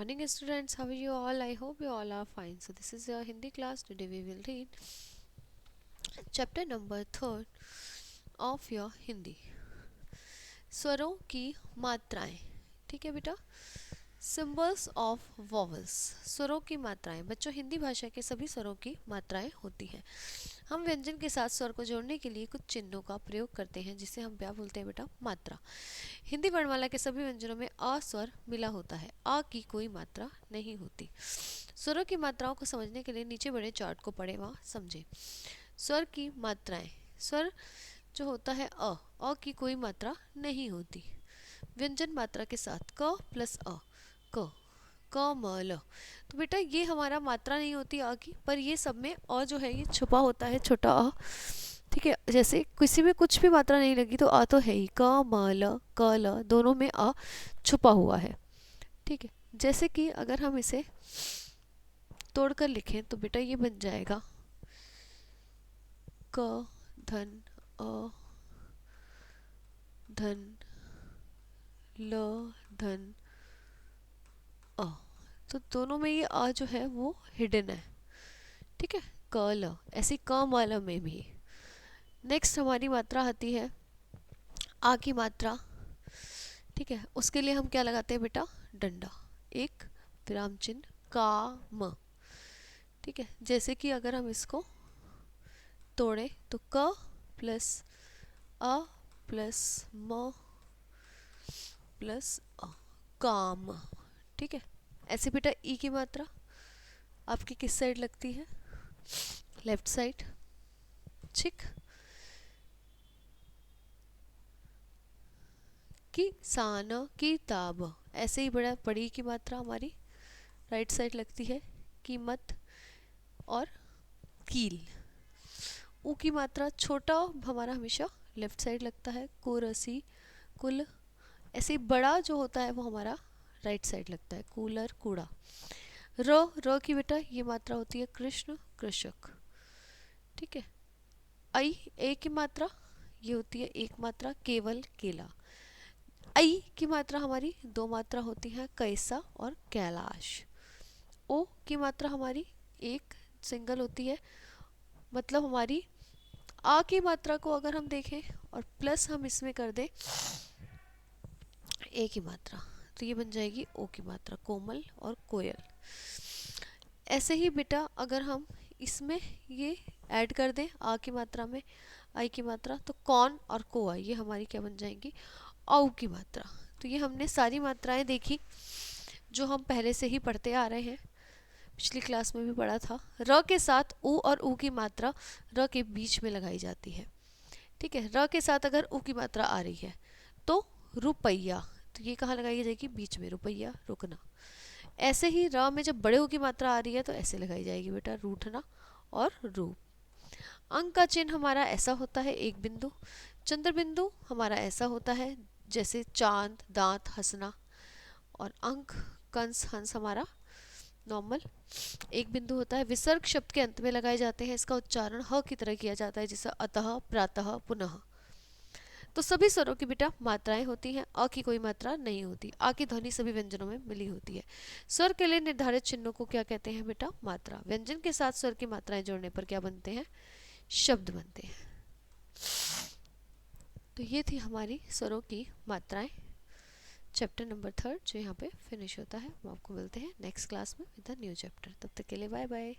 morning students, how are you all? I hope you all are fine. So this is your Hindi class. Today we will read chapter number 3 of your Hindi. स्वरों की मात्राएं. ठीक है बेटा. Symbols of vowels. स्वरों की मात्राएं. बच्चों, हिंदी भाषा के सभी स्वरों की मात्राएं होती हैं. हम व्यंजन के साथ स्वर को जोड़ने के लिए कुछ चिन्हों का प्रयोग करते हैं जिसे हम क्या बोलते हैं बेटा? मात्रा. हिंदी वर्णमाला के सभी व्यंजनों में अ स्वर मिला होता है. अ की कोई मात्रा नहीं होती. स्वरों की मात्राओं को समझने के लिए नीचे बड़े चार्ट को पढ़े व समझे. स्वर की मात्राएं. स्वर जो होता है अ की कोई मात्रा नहीं होती. व्यंजन मात्रा के साथ क प्लस अ, क क म ल. तो बेटा ये हमारा मात्रा नहीं होती अ की, पर ये सब में अ जो है ये छुपा होता है, छोटा अ. ठीक है, जैसे किसी में कुछ भी मात्रा नहीं लगी तो अ तो है ही. क म ल क ल दोनों में अ छुपा हुआ है. ठीक है, जैसे कि अगर हम इसे तोड़कर लिखें तो बेटा ये बन जाएगा क धन अ धन ल धन अ. तो दोनों में ये अ जो है वो हिडन है. ठीक है, क ल. ऐसी क म ल में भी. नेक्स्ट हमारी मात्रा आती है आ की मात्रा. ठीक है, उसके लिए हम क्या लगाते हैं बेटा? डंडा. एक विराम चिन्ह का म. ठीक है, जैसे कि अगर हम इसको तोड़े तो क प्लस अ प्लस म प्लस अ, काम. ठीक है, ऐसे बेटा ई की मात्रा आपकी किस साइड लगती है? Left side. ठीक. किसान किताब. ऐसे ही बड़ा बड़ी की मात्रा हमारी राइट साइड लगती है. कीमत और कील. ऊ की मात्रा छोटा हमारा हमेशा लेफ्ट साइड लगता है. कुरसी कुल. ऐसे बड़ा जो होता है वो हमारा राइट साइड लगता है. कूलर कूड़ा. र की बेटा ये मात्रा होती है कृष्ण कृषक. ठीक है. आई ए की मात्रा ये होती है एक मात्रा केवल केला. आई की मात्रा हमारी दो मात्रा होती है कैसा और कैलाश. ओ की मात्रा हमारी एक सिंगल होती है. मतलब हमारी आ की मात्रा को अगर हम देखें और प्लस हम इसमें कर दें ए की मात्रा तो ये बन जाएगी ओ की मात्रा कोमल और कोयल. ऐसे ही बेटा अगर हम इसमें ये ऐड कर दें आ की मात्रा में आई की मात्रा तो कौन और कोआ ये हमारी क्या बन जाएंगी? औ की मात्रा. तो ये हमने सारी मात्राएं देखी जो हम पहले से ही पढ़ते आ रहे हैं. पिछली क्लास में भी पढ़ा था. र के साथ ऊ और ऊ की मात्रा र के बीच में लगाई जाती है. ठीक है, र के साथ अगर ऊ की मात्रा आ रही है तो रुपया, तो ये कहाँ लगाई जाएगी? बीच में. रुपया रुकना. ऐसे ही र में जब बड़े ऊ की मात्रा आ रही है तो ऐसे लगाई जाएगी बेटा रूठना और रूप. अंक का चिन्ह हमारा ऐसा होता है एक बिंदु. चंद्र बिंदु हमारा ऐसा होता है जैसे चांद दांत हंसना. और अंक कंस हंस हमारा नॉर्मल एक बिंदु होता है. विसर्ग शब्द के अंत में लगाए जाते हैं. इसका उच्चारण ह की तरह किया जाता है जैसे अतः प्रातः पुनः. तो सभी स्वरों की बेटा मात्राएं होती हैं. अ की कोई मात्रा नहीं होती. आ की ध्वनि सभी व्यंजनों में मिली होती है. स्वर के लिए निर्धारित चिन्हों को क्या कहते हैं बेटा? मात्रा. व्यंजन के साथ स्वर की मात्राएं जोड़ने पर क्या बनते हैं? शब्द बनते हैं. तो ये थी हमारी स्वरों की मात्राएं. चैप्टर नंबर 3 जो यहाँ पे फिनिश होता है. हम आपको मिलते हैं नेक्स्ट क्लास में विद द न्यू चैप्टर. तब तक के लिए बाय बाय.